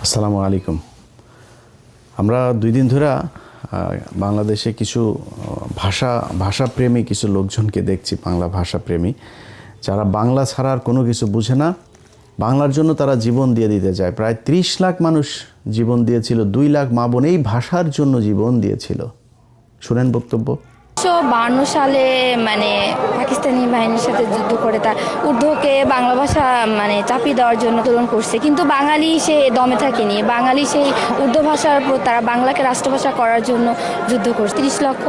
আসসালামু আলাইকুম। আমরা 2 দিন ধরে বাংলাদেশে কিছু ভাষাপ্রেমী কিছু লোকজনকে দেখছি, বাংলা ভাষাপ্রেমী যারা বাংলা ছাড়া আর কোনো কিছু বুঝে না। বাংলার জন্য তারা জীবন দিয়ে দিতে চায়। প্রায় 30 লাখ মানুষ জীবন দিয়েছিল, 2 লাখ মা বোন এই ভাষার জন্য জীবন দিয়েছিল। শুনেন বক্তব্য। 1952 সালে পাকিস্তানি বাহিনীর সাথে যুদ্ধ করে তার উর্দুকে বাংলা ভাষা চাপিয়ে দেওয়ার জন্য আন্দোলন করছে, কিন্তু বাঙালি সে দমে থাকেনি। বাঙালি সেই উর্দু ভাষার উপর তারা বাংলাকে রাষ্ট্রভাষা করার জন্য যুদ্ধ করছে। 30 লক্ষ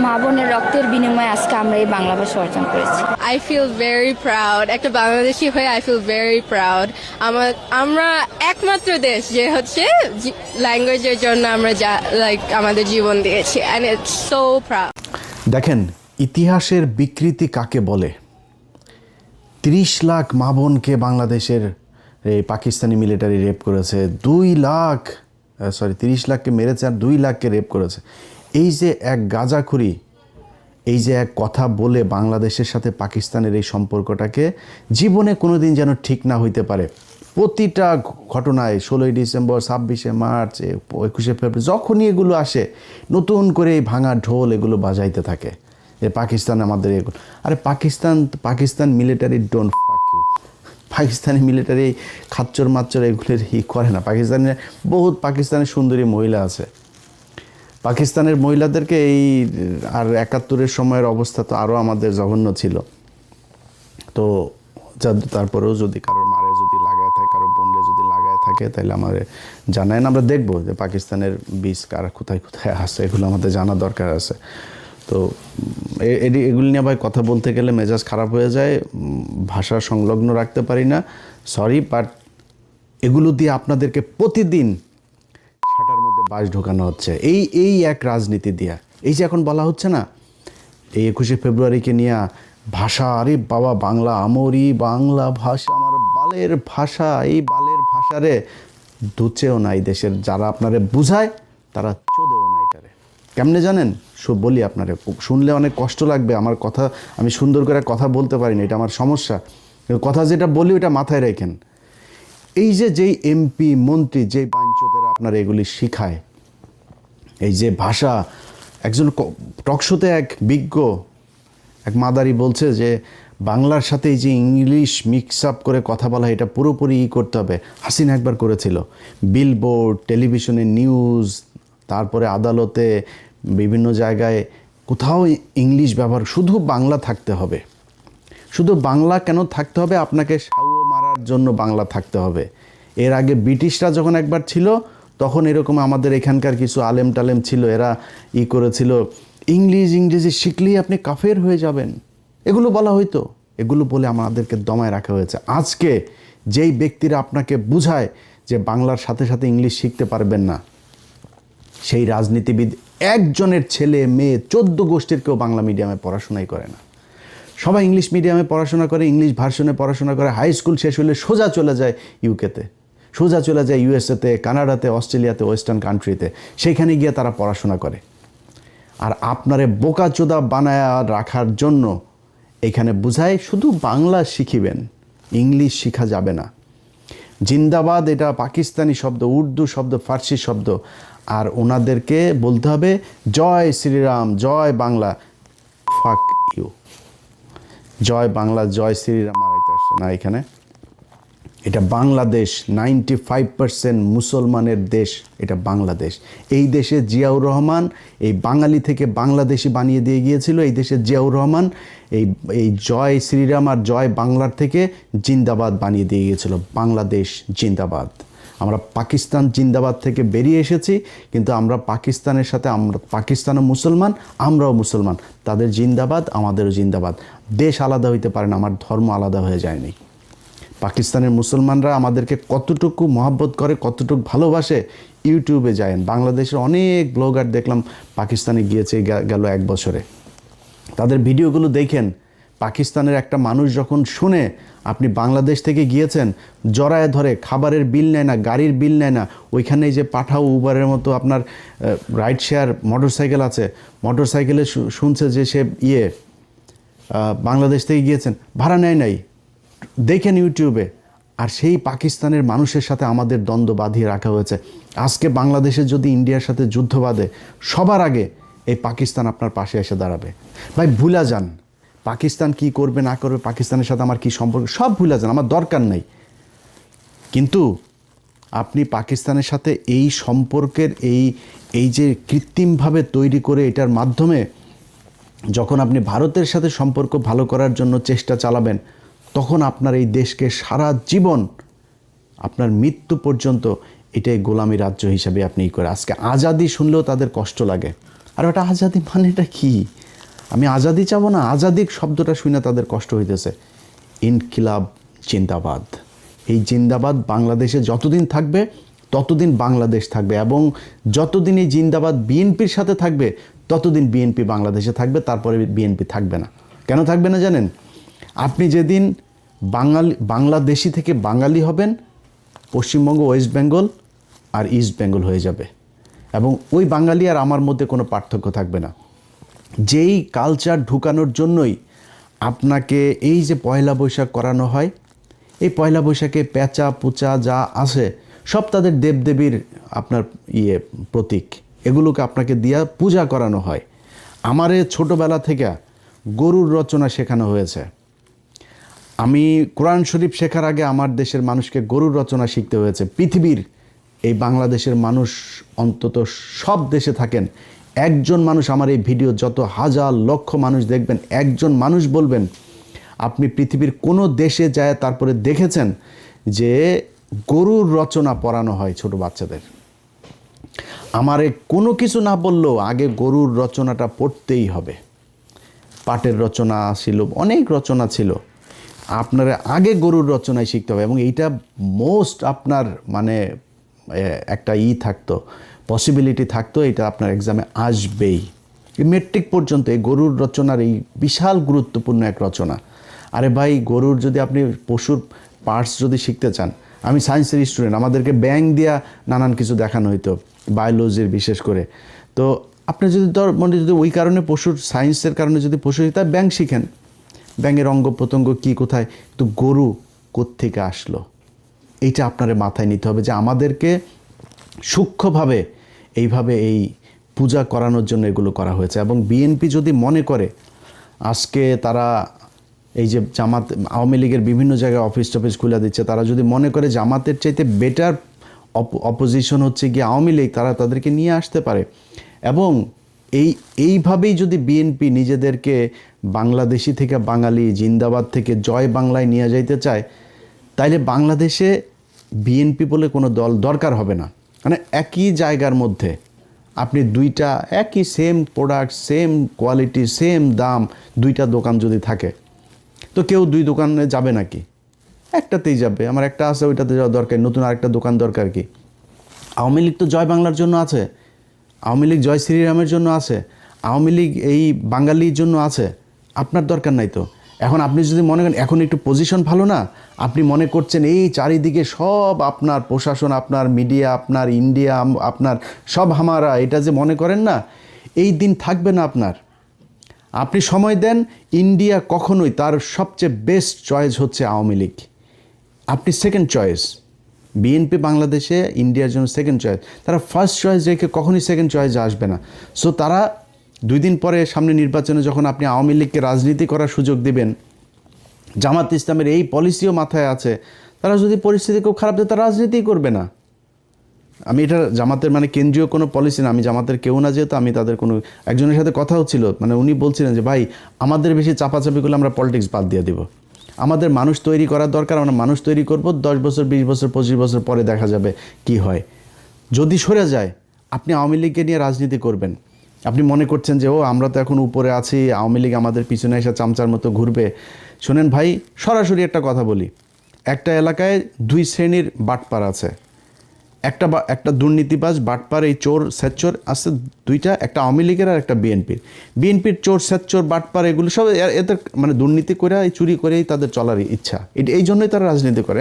মা বোনের রক্তের বিনিময়ে আজকে আমরা এই বাংলা ভাষা অর্জন করেছি। I feel very proud. একটা বাংলাদেশি হয়ে I feel very proud. আমরা একমাত্র দেশ যে হচ্ছে ল্যাঙ্গুয়েজের জন্য আমরা আমাদের জীবন দিয়েছি, and it's so proud. দেখেন ইতিহাসের বিকৃতি কাকে বলে। 30 লাখ মা বোনকে বাংলাদেশের এই পাকিস্তানি মিলিটারি রেপ করেছে, 30 লাখকে মেরেছে আর 2 লাখকে রেপ করেছে। এই যে এক গাঁজাখুরি, এই যে এক কথা বলে বাংলাদেশের সাথে পাকিস্তানের এই সম্পর্কটাকে জীবনে কোনো দিন যেন ঠিক না হইতে পারে। প্রতিটা ঘটনায় 16ই ডিসেম্বর, 26শে মার্চ, 21শে ফেব্রুয়ারি যখনই এগুলো আসে নতুন করে এই ভাঙা ঢোল এগুলো বাজাইতে থাকে যে পাকিস্তান আমাদের এগুলো। আরে Pakistan military don't fuck you. Pakistani military খাচ্চর মাচ্চর এগুলোর করে না। পাকিস্তানের সুন্দরী মহিলা আছে। পাকিস্তানের মহিলাদেরকে এই আর 71-এর সময়ের অবস্থা তো আরও আমাদের জঘন্য ছিল। তো তারপরেও যদি কারোর মারে যদি লাগায় থাকে, কারোর বোনরে যদি লাগায় থাকে, তাহলে আমার জানায় না, আমরা দেখবো যে পাকিস্তানের বীজ কার কোথায় কোথায় আসে, এগুলো আমাদের জানা দরকার আছে। তো এগুলি নিয়ে ভাই কথা বলতে গেলে মেজাজ খারাপ হয়ে যায়, ভাষা সংলগ্ন রাখতে পারি না, সরি। বাট এগুলো দিয়ে আপনাদেরকে প্রতিদিন সেটার মধ্যে বাস ঢোকানো হচ্ছে এই এক রাজনীতি দিয়া। এই যে এখন বলা হচ্ছে না এই 21শে ফেব্রুয়ারিকে নিয়ে ভাষা, আরে বাবা বাংলা আমরি, বাংলা ভাষা আমার বালের ভাষা, এই বালের ভাষারে দুচেও নাই দেশের যারা আপনারে বুঝায়, তারা চোদেও নাই তারে। কেমনে জানেন? বলি আপনারে, শুনলে অনেক কষ্ট লাগবে। আমার কথা আমি সুন্দর করে কথা বলতে পারি না, এটা আমার সমস্যা। কথা যেটা বলি ওটা মাথায় রাখেন। এই যে যেই এমপি মন্ত্রী যেই বাঞ্চতেরা আপনার এগুলি শিখায়, এই যে ভাষা, একজন টকশোতে এক বিজ্ঞ এক মাদারি বলছে যে বাংলার সাথে এই যে ইংলিশ মিক্স আপ করে কথা বলা, এটা পুরোপুরি করতে হবে। হাসিনা একবার করেছিল। বিলবোর্ড, টেলিভিশনে নিউজ, তারপরে আদালতে, বিভিন্ন জায়গায় কোথাও ইংলিশ ব্যবহার, শুধু বাংলা থাকতে হবে। শুধু বাংলা কেন থাকতে হবে? আপনাকে সাউ মারার জন্য বাংলা থাকতে হবে। এর আগে ব্রিটিশরা যখন একবার ছিল তখন এরকম আমাদের এখানকার কিছু আলেম টালেম ছিল, এরা করেছিল ইংরেজি শিখলেই আপনি কাফের হয়ে যাবেন, এগুলো বলা হইতো। এগুলো বলে আমাদেরকে দমায় রাখা হয়েছে। আজকে যেই ব্যক্তিরা আপনাকে বুঝায় যে বাংলার সাথে সাথে ইংলিশ শিখতে পারবেন না, সেই রাজনীতিবিদ একজনের ছেলে মেয়ে 14 গোষ্ঠীর কেউ বাংলা মিডিয়ামে পড়াশোনাই করে না। সবাই ইংলিশ মিডিয়ামে পড়াশোনা করে, ইংলিশ ভার্সনে পড়াশোনা করে, হাই স্কুল শেষ হলে সোজা চলে যায় ইউকেতে, সোজা চলে যায় ইউএসএতে, কানাডাতে, অস্ট্রেলিয়াতে, ওয়েস্টার্ন কান্ট্রিতে। সেইখানে গিয়ে তারা পড়াশোনা করে। আর আপনারে বোকাচোদা বানায় রাখার জন্য এখানে বুঝায় শুধু বাংলা শিখিবেন, ইংলিশ শিখা যাবে না। জিন্দাবাদ এটা পাকিস্তানি শব্দ, উর্দু শব্দ, ফার্সি শব্দ। আর ওনাদেরকে বলতে হবে জয় শ্রীরাম, জয় বাংলা। Fuck you. জয় বাংলা, জয় শ্রীরাম মারাইতে আসছে না এখানে। এটা বাংলাদেশ, 95% মুসলমানের দেশ এটা বাংলাদেশ। এই দেশে জিয়াউর রহমান এই বাঙালি থেকে বাংলাদেশি বানিয়ে দিয়ে গিয়েছিল। এই দেশে জিয়াউর রহমান এই জয় শ্রীরাম আর জয় বাংলার থেকে জিন্দাবাদ বানিয়ে দিয়ে গিয়েছিল। বাংলাদেশ জিন্দাবাদ। আমরা পাকিস্তান জিন্দাবাদ থেকে বেরিয়ে এসেছি, কিন্তু আমরা পাকিস্তানের সাথে, আমরা পাকিস্তানও মুসলমান, আমরাও মুসলমান। তাদের জিন্দাবাদ, আমাদেরও জিন্দাবাদ। দেশ আলাদা হইতে পারে না, আমার ধর্ম আলাদা হয়ে যায়নি। পাকিস্তানের মুসলমানরা আমাদেরকে কতটুকু মহব্বত করে, কতটুকু ভালোবাসে, ইউটিউবে যায়েন। বাংলাদেশের অনেক ব্লগার দেখলাম পাকিস্তানে গিয়েছে গেল 1 বছরে। তাদের ভিডিওগুলো দেখেন। পাকিস্তানের একটা মানুষ যখন শুনে আপনি বাংলাদেশ থেকে গিয়েছেন, জড়ায় ধরে, খাবারের বিল নেয় না, গাড়ির বিল নেয় না। ওইখানে যে পাঠাও, উবারের মতো আপনার রাইড শেয়ার মোটরসাইকেল আছে, মোটরসাইকেলে শুনছে যে সে বাংলাদেশ থেকে গিয়েছেন, ভাড়া নেয় নাই। দেখেন ইউটিউবে। আর সেই পাকিস্তানের মানুষের সাথে আমাদের দ্বন্দ্ব বাঁধিয়ে রাখা হয়েছে। আজকে বাংলাদেশের যদি ইন্ডিয়ার সাথে যুদ্ধ বাঁধে, সবার আগে এই পাকিস্তান আপনার পাশে এসে দাঁড়াবে। ভাই ভুলা যান পাকিস্তান কি করবে না করবে, পাকিস্তানের সাথে আমার কি সম্পর্ক, সব ভুলা যান, আমার দরকার নেই। কিন্তু আপনি পাকিস্তানের সাথে এই সম্পর্কের এই যে কৃত্রিমভাবে তৈরি করে এটার মাধ্যমে যখন আপনি ভারতের সাথে সম্পর্ক ভালো করার জন্য চেষ্টা চালাবেন, তখন আপনার এই দেশকে সারা জীবন আপনার মৃত্যু পর্যন্ত এটাই গোলামি রাজ্য হিসাবে আপনি করে। আজকে আজাদি শুনলেও তাদের কষ্ট লাগে। আর ওটা আজাদি মানে এটা কি? আমি আজাদি চাবো না, আজাদি শব্দটা শুনে তাদের কষ্ট হইতেছে। ইনকিলাব জিন্দাবাদ, এই জিন্দাবাদ বাংলাদেশে যতদিন থাকবে ততদিন বাংলাদেশ থাকবে, এবং যতদিন এই জিন্দাবাদ বিএনপির সাথে থাকবে ততদিন বিএনপি বাংলাদেশে থাকবে, তারপরে বিএনপি থাকবে না। কেন থাকবে না জানেন? আপনি যেদিন বাংলাদেশি থেকে বাঙালি হবেন, পশ্চিমবঙ্গ, ওয়েস্ট বেঙ্গল আর ইস্ট বেঙ্গল হয়ে যাবে, এবং ওই বাঙালি আর আমার মধ্যে কোনো পার্থক্য থাকবে না। যেই কালচার ঢুকানোর জন্যই আপনাকে এই যে পয়লা বৈশাখ করানো হয়, এই পয়লা বৈশাখে পেঁচা পুচা যা আছে সব তাদের দেবদেবীর আপনার প্রতীক, এগুলোকে আপনাকে দিয়া পূজা করানো হয়। আমারে ছোটোবেলা থেকে গরুর রচনা শেখানো হয়েছে। আমি কোরআন শরীফ শেখার আগে আমার দেশের মানুষকে গরুর রচনা শিখতে হয়েছে। পৃথিবীর এই বাংলাদেশের মানুষ অন্তত সব দেশে থাকেন, একজন মানুষ আমার এই ভিডিও যত হাজার লক্ষ মানুষ দেখবেন, একজন মানুষ বলবেন আপনি পৃথিবীর কোনো দেশে যায় তারপরে দেখেছেন যে গরুর রচনা পড়ানো হয় ছোট বাচ্চাদের। আমারে কোনো কিছু না বললেও আগে গরুর রচনাটা পড়তেই হবে। পাটের রচনা ছিল, অনেক রচনা ছিল, আপনারা আগে গরুর রচনায় শিখতে হবে, এবং এইটা মোস্ট আপনার মানে একটা থাকতো, পসিবিলিটি থাকতো, এটা আপনার এক্সামে আসবেই। মেট্রিক পর্যন্ত এই গরুর রচনার এই বিশাল গুরুত্বপূর্ণ এক রচনা। আরে ভাই, গরুর যদি আপনি পশুর পার্টস যদি শিখতে চান, আমি সায়েন্সের স্টুডেন্ট, আমাদেরকে ব্যাঙ দিয়া নানান কিছু দেখানো হইতো, বায়োলজির বিশেষ করে। তো আপনি যদি মানে যদি ওই কারণে পশুর সায়েন্সের কারণে যদি পশু শিখতে ব্যাঙ শিখেন, ব্যাঙের অঙ্গ প্রত্যঙ্গ কী কোথায়, তো গরু কোত্থেকে আসলো, এইটা আপনার মাথায় নিতে হবে যে আমাদেরকে সূক্ষ্মভাবে এইভাবে এই পূজা করানোর জন্য এগুলো করা হয়েছে। এবং বিএনপি যদি মনে করে আজকে তারা এই যে জামাত, আওয়ামী লীগের বিভিন্ন জায়গায় অফিস টফিস খুলে দিচ্ছে, তারা যদি মনে করে জামাতের চাইতে বেটার অপোজিশন হচ্ছে গিয়ে আওয়ামী লীগ, তারা তাদেরকে নিয়ে আসতে পারে। এবং এইভাবেই যদি বিএনপি নিজেদেরকে বাংলাদেশি থেকে বাঙালি, জিন্দাবাদ থেকে জয় বাংলায় নিয়ে যাইতে চায়, তাইলে বাংলাদেশে বিএনপি বলে কোনো দল দরকার হবে না। মানে একই জায়গার মধ্যে আপনি দুইটা একই same product, same quality, same দাম, দুইটা দোকান যদি থাকে, তো কেউ দুই দোকানে যাবে নাকি? একটাতেই যাবে। আমার একটা আছে, ওইটাতে যাওয়া দরকার, নতুন আরেকটা দোকান দরকার কি? আওয়ামী লীগ তো জয় বাংলার জন্য আছে, আওয়ামী লীগ জয় শ্রীরামের জন্য আছে, আওয়ামী লীগ এই বাঙালির জন্য আছে, আপনার দরকার নাই তো। এখন আপনি যদি মনে করেন এখন একটু পজিশন ভালো না, আপনি মনে করছেন এই চারিদিকে সব আপনার প্রশাসন, আপনার মিডিয়া, আপনার ইন্ডিয়া, আপনার সব হামারা, এটা যে মনে করেন না, এই দিন থাকবে না আপনার। আপনি সময় দেন, ইন্ডিয়া কখনোই তার সবচেয়ে বেস্ট চয়েস হচ্ছে আওয়ামী লীগ। আপনি সেকেন্ড চয়েস, বিএনপি বাংলাদেশে ইন্ডিয়ার জন্য সেকেন্ড চয়েস, তারা ফার্স্ট চয়েস রেখে কখনোই সেকেন্ড চয়েসে আসবে না। সো তারা 2 দিন পরে সামনে নির্বাচনে যখন আপনি আওয়ামী লীগকে রাজনীতি করার সুযোগ দিবেন, জামাত ইসলামের এই পলিসিও মাথায় আছে, তারা যদি পরিস্থিতি খুব খারাপ দেয়, তারা রাজনীতি করবে না। আমি এটা জামাতের মানে কেন্দ্রীয় কোনো পলিসি না, আমি জামাতের কেউ না, যেহেতু আমি তাদের কোনো একজনের সাথে কথা হচ্ছিল, মানে উনি বলছিলেন যে ভাই আমাদের বেশি চাপাচাপি করলে আমরা পলিটিক্স বাদ দিয়ে দেব, আমাদের মানুষ তৈরি করার দরকার, আমরা মানুষ তৈরি করব, 10 বছর 20 বছর 25 বছর পরে দেখা যাবে কি হয়। যদি সরে যায়, আপনি আওয়ামী লীগকে নিয়ে রাজনীতি করবেন, আপনি মনে করছেন যে ও আমরা তো এখন উপরে আছি, আওয়ামী লীগ আমাদের পিছনে এসে চামচার মতো ঘুরবে। শোনেন ভাই, সরাসরি একটা কথা বলি, একটা এলাকায় 2 শ্রেণীর বাটপার আছে, একটা দুর্নীতিবাজ বাটপার, এই চোর স্যাচ্চোর আছে দুইটা, একটা আওয়ামী লীগের আর একটা বিএনপির চোর স্যাচ্চোর বাটপার, এগুলো সব এদের মানে দুর্নীতি করে চুরি করেই তাদের চলার ইচ্ছা, এই জন্যই তারা রাজনীতি করে,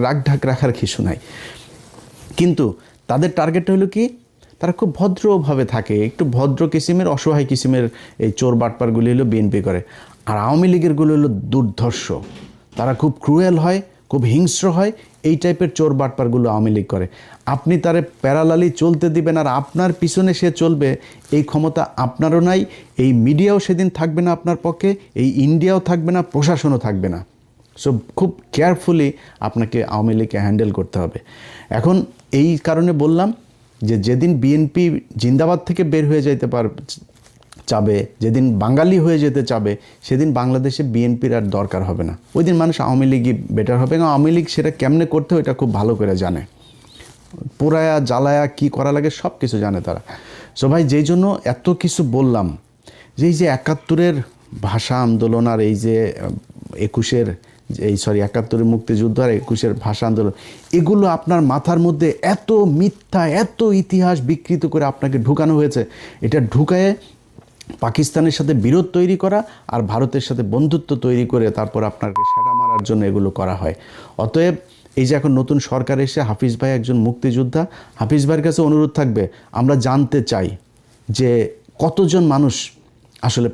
রাগ ঢাক রাখার কিছু নাই। কিন্তু তাদের টার্গেটটা হলো কি, তারা খুব ভদ্রভাবে থাকে, একটু ভদ্র কিসিমের, অসহায় কিসিমের এই চোর বাটপারগুলি হলো বিএনপি করে। আর আওয়ামী লীগেরগুলো হলো দুর্ধর্ষ, তারা খুব ক্রুয়েল হয়, খুব হিংস্র হয়, এই টাইপের চোর বাটপারগুলো আওয়ামী লীগ করে। আপনি তারে প্যারালালি চলতে দিবেন আর আপনার পিছনে সে চলবে, এই ক্ষমতা আপনারও নাই, এই মিডিয়াও সেদিন থাকবে না আপনার পক্ষে, এই ইন্ডিয়াও থাকবে না, প্রশাসনও থাকবে না। সো খুব কেয়ারফুলি আপনাকে আওয়ামী লীগকে হ্যান্ডেল করতে হবে। এখন এই কারণে বললাম যে যেদিন বিএনপি জিন্দাবাদ থেকে বের হয়ে যাইতে চাবে, যেদিন বাঙালি হয়ে যেতে চাবে, সেদিন বাংলাদেশে বিএনপির আর দরকার হবে না। ওই দিন মানুষ আওয়ামী লীগই বেটার হবে, এবং আওয়ামী লীগ সেটা কেমনে করতে হয় এটা খুব ভালো করে জানে। পোড়ায়া জ্বালায়া কী করা লাগে সব কিছু জানে তারা। সো ভাই, যেই জন্য এত কিছু বললাম, যে এই যে ৭১-এর ভাষা আন্দোলন আর এই যে ৭১-এর মুক্তিযুদ্ধ আর ২১-এর ভাষা আন্দোলন, এগুলো আপনার মাথার মধ্যে এত মিথ্যা, এত ইতিহাস বিকৃত করে আপনাকে ঢুকানো হয়েছে। এটা ঢুকায়ে পাকিস্তানের সাথে বিরোধ তৈরি করা আর ভারতের সাথে বন্ধুত্ব তৈরি করে তারপর আপনাকে সেটা মারার জন্য এগুলো করা হয়। অতএব এই যে এখন নতুন সরকার এসে, হাফিজ ভাই একজন মুক্তিযোদ্ধা, হাফিজ ভাইয়ের কাছে অনুরোধ থাকবে, আমরা জানতে চাই যে কতজন মানুষ আসলে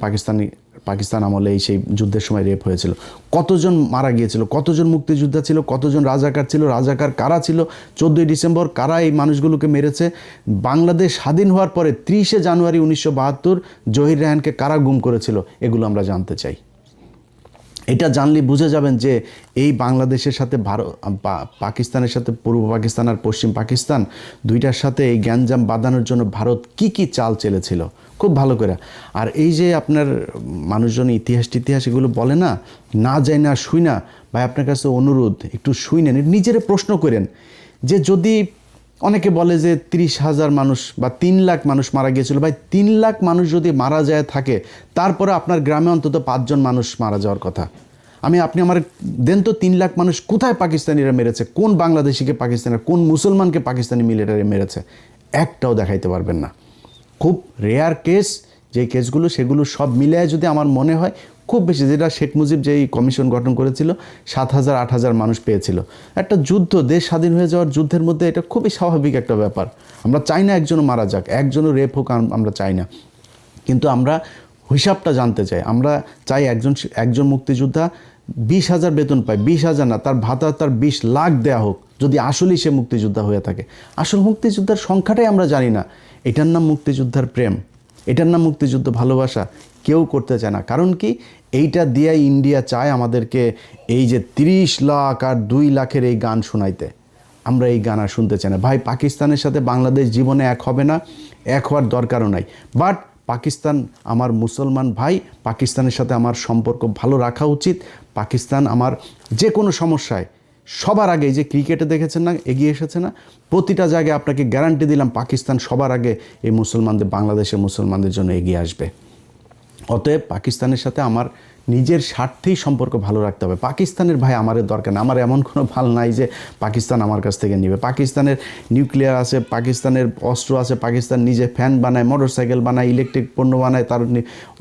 পাকিস্তান আমলে এই সেই যুদ্ধের সময় রেপ হয়েছিল, কতজন মারা গিয়েছিল, কতজন মুক্তিযোদ্ধা ছিল, কতজন রাজাকার ছিল, রাজাকার কারা ছিল, 14ই ডিসেম্বর কারা এই মানুষগুলোকে মেরেছে, বাংলাদেশ স্বাধীন হওয়ার পরে 30শে জানুয়ারি 1972 জহির রায়হানকে কারা গুম করেছিল, এগুলো আমরা জানতে চাই। এটা জানলে বুঝে যাবেন যে এই বাংলাদেশের সাথে পাকিস্তানের সাথে পূর্ব পাকিস্তান আর পশ্চিম পাকিস্তান দুইটার সাথে এই গ্যাঞ্জাম বাঁধানোর জন্য ভারত কি চাল চেলেছিল খুব ভালো করে। আর এই যে আপনার মানুষজন ইতিহাস এগুলো বলে না যায় না শুই না, ভাই আপনার কাছে অনুরোধ, একটু শুই নেন, নিজেরে প্রশ্ন করেন যে যদি অনেকে বলে যে 30,000 মানুষ বা 3 লাখ মানুষ মারা গিয়েছিল, ভাই 3 লাখ মানুষ যদি মারা যায় থাকে, তারপরে আপনার গ্রামে অন্তত 5 জন মানুষ মারা যাওয়ার কথা। আপনি আমার দেন তো 3 লাখ মানুষ কোথায় পাকিস্তানিরা মেরেছে, কোন বাংলাদেশিকে পাকিস্তানিরা, কোন মুসলমানকে পাকিস্তানি মিলিটারি মেরেছে, একটাও দেখাইতে পারবেন না। খুব রেয়ার কেস, যে কেসগুলো সেগুলো সব মিলিয়ে যদি আমার মনে হয় খুব বেশি, যেটা শেখ মুজিব যেই কমিশন গঠন করেছিল 7,000-8,000 মানুষ পেয়েছিল। একটা যুদ্ধ, দেশ স্বাধীন হয়ে যাওয়ার যুদ্ধের মধ্যে এটা খুবই স্বাভাবিক একটা ব্যাপার। আমরা চাই না একজনও মারা যাক, একজনও রেপ হোক, আমরা চাই না, কিন্তু আমরা হিসাবটা জানতে চাই। আমরা চাই একজন মুক্তিযোদ্ধা 20,000 বেতন পায়, 20,000 না, তার ভাতা তার 20 লাখ দেয়া হোক, যদি আসলেই সে মুক্তিযোদ্ধা হয়ে থাকে। আসল মুক্তিযোদ্ধার সংখ্যাটাই আমরা জানি না। এটার নাম মুক্তিযোদ্ধার প্রেম, এটার নাম মুক্তিযুদ্ধ ভালোবাসা কেউ করতে চায় না। কারণ কি, এইটা দিয়ে ইন্ডিয়া চায় আমাদেরকে এই যে 30 লাখ আর 2 লাখের এই গান শোনাইতে। আমরা এই গান আর শুনতে চাই না। ভাই, পাকিস্তানের সাথে বাংলাদেশ জীবনে এক হবে না, এক হওয়ার দরকারও নাই। বাট পাকিস্তান আমার মুসলমান ভাই, পাকিস্তানের সাথে আমার সম্পর্ক ভালো রাখা উচিত। পাকিস্তান আমার যে কোনো সমস্যায় সবার আগে, যে ক্রিকেটে দেখেছেন না এগিয়ে এসেছে না, প্রতিটা জায়গায় আপনাকে গ্যারান্টি দিলাম পাকিস্তান সবার আগে এই বাংলাদেশের মুসলমানদের জন্য এগিয়ে আসবে। অতএব পাকিস্তানের সাথে আমার নিজের স্বার্থেই সম্পর্ক ভালো রাখতে হবে। পাকিস্তানের ভাই আমাদের দরকার না, আমার এমন কোনো ভাল নাই যে পাকিস্তান আমার কাছ থেকে নেবে। পাকিস্তানের নিউক্লিয়ার আছে, পাকিস্তানের অস্ত্র আছে, পাকিস্তান নিজে ফ্যান বানায়, মোটরসাইকেল বানায়, ইলেকট্রিক পণ্য বানায়, তার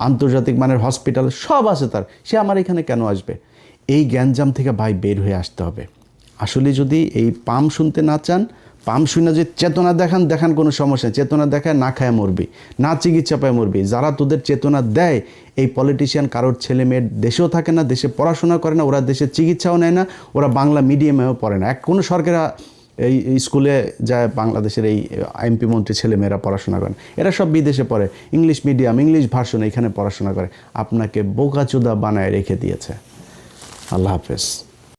আন্তর্জাতিক মানের হসপিটাল সব আছে তার, সে আমার এখানে কেন আসবে? এই গ্যাঞ্জাম থেকে ভাই বের হয়ে আসতে হবে। আসলে যদি এই পাম শুনতে না চান, পাম শুনে যে চেতনা দেখান কোনো সমস্যা নেই, চেতনা দেখায় না খায় মরবি, না চিকিৎসা পায় মরবি। যারা তোদের চেতনা দেয়, এই পলিটিশিয়ান কারোর ছেলে মেয়ের দেশেও থাকে না, দেশে পড়াশোনা করে না, ওরা দেশে চিকিৎসাও নেয় না, ওরা বাংলা মিডিয়ামেও পড়ে না। কোনো সরকার এই স্কুলে যায় বাংলাদেশের এই এমপি মন্ত্রী ছেলেমেয়েরা পড়াশোনা করেন, এরা সব বিদেশে পড়ে, ইংলিশ মিডিয়াম, ইংলিশ ভার্সন এখানে পড়াশোনা করে। আপনাকে বোকাচোদা বানায় রেখে দিয়েছে। আল্লাহ হাফেজ।